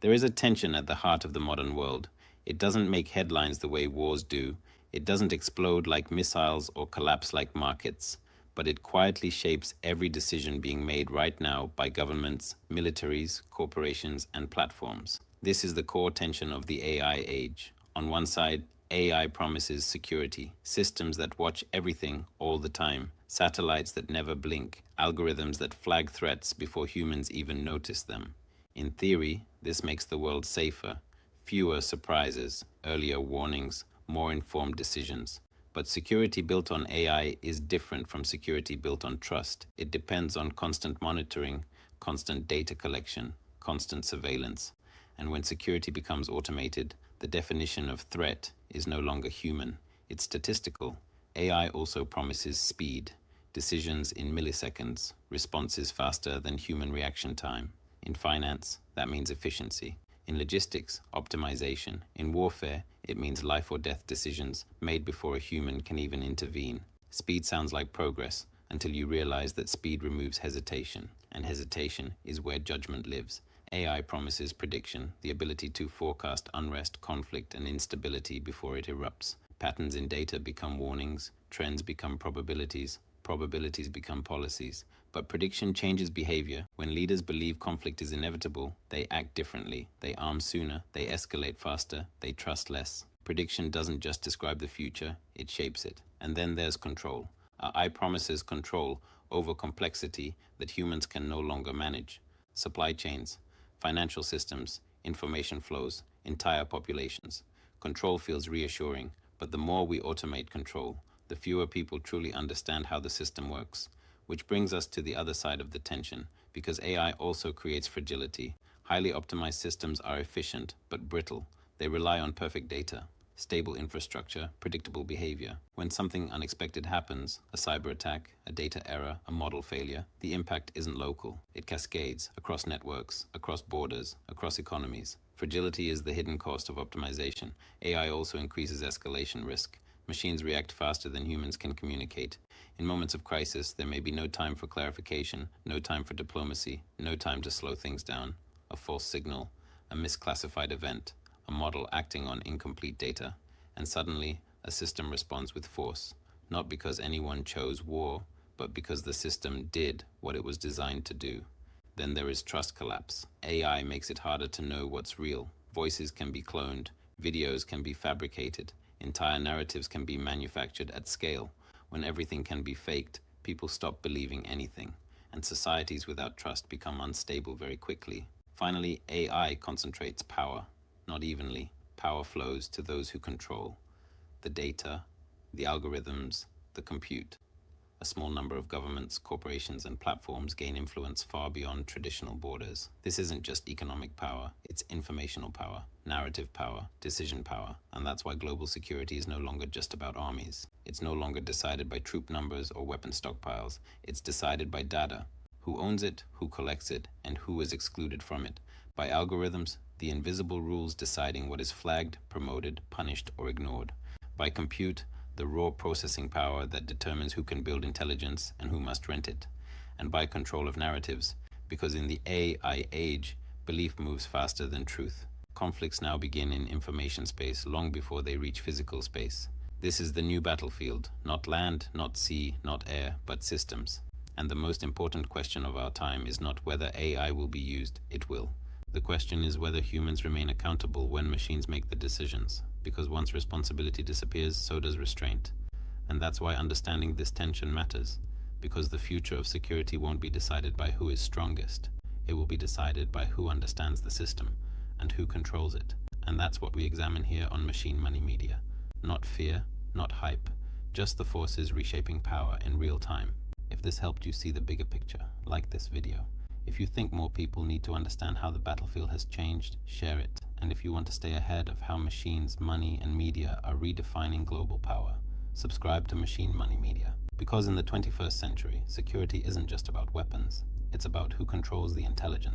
There is a tension at the heart of the modern world. It doesn't make headlines the way wars do. It doesn't explode like missiles or collapse like markets. But it quietly shapes every decision being made right now by governments, militaries, corporations, and platforms. This is the core tension of the AI age. On one side, AI promises security, systems that watch everything all the time, satellites that never blink, algorithms that flag threats before humans even notice them. In theory, this makes the world safer, fewer surprises, earlier warnings, more informed decisions. But security built on AI is different from security built on trust. It depends on constant monitoring, constant data collection, constant surveillance. And when security becomes automated, the definition of threat is no longer human. It's statistical. AI also promises speed, decisions in milliseconds, responses faster than human reaction time. In finance, that means efficiency. In logistics, optimization. In warfare, it means life or death decisions made before a human can even intervene. Speed sounds like progress until you realize that speed removes hesitation, and hesitation is where judgment lives. AI promises prediction, the ability to forecast unrest, conflict, and instability before it erupts. Patterns in data become warnings, trends become probabilities, probabilities become policies. But prediction changes behavior. When leaders believe conflict is inevitable, they act differently. They arm sooner, they escalate faster, they trust less. Prediction doesn't just describe the future, it shapes it. And then there's control. AI promises control over complexity that humans can no longer manage. Supply chains, financial systems, information flows, entire populations. Control feels reassuring, but the more we automate control, the fewer people truly understand how the system works. Which brings us to the other side of the tension, because AI also creates fragility. Highly optimized systems are efficient, but brittle. They rely on perfect data, stable infrastructure, predictable behavior. When something unexpected happens, a cyber attack, a data error, a model failure, the impact isn't local. It cascades across networks, across borders, across economies. Fragility is the hidden cost of optimization. AI also increases escalation risk. Machines react faster than humans can communicate. In moments of crisis, there may be no time for clarification, no time for diplomacy, no time to slow things down. A false signal, a misclassified event, a model acting on incomplete data, and suddenly a system responds with force, not because anyone chose war, but because the system did what it was designed to do. Then there is trust collapse. AI makes it harder to know what's real. Voices can be cloned, videos can be fabricated, entire narratives can be manufactured at scale. When everything can be faked, people stop believing anything, and societies without trust become unstable very quickly. Finally, AI concentrates power, not evenly. Power flows to those who control the data, the algorithms, the compute. A small number of governments, corporations, and platforms gain influence far beyond traditional borders. This isn't just economic power, it's informational power, narrative power, decision power, and that's why global security is no longer just about armies. It's no longer decided by troop numbers or weapon stockpiles. It's decided by data. Who owns it, who collects it, and who is excluded from it. By algorithms, the invisible rules deciding what is flagged, promoted, punished, or ignored. By compute, the raw processing power that determines who can build intelligence and who must rent it. And by control of narratives, because in the AI age, belief moves faster than truth. Conflicts now begin in information space long before they reach physical space. This is the new battlefield, not land, not sea, not air, but systems. And the most important question of our time is not whether AI will be used, it will. The question is whether humans remain accountable when machines make the decisions, because once responsibility disappears, so does restraint. And that's why understanding this tension matters, because the future of security won't be decided by who is strongest. It will be decided by who understands the system and who controls it. And that's what we examine here on Machine Money Media. Not fear, not hype, just the forces reshaping power in real time. If this helped you see the bigger picture, like this video. If you think more people need to understand how the battlefield has changed, share it. And if you want to stay ahead of how machines, money, and media are redefining global power, subscribe to Machine Money Media. Because in the 21st century, security isn't just about weapons, it's about who controls the intelligence.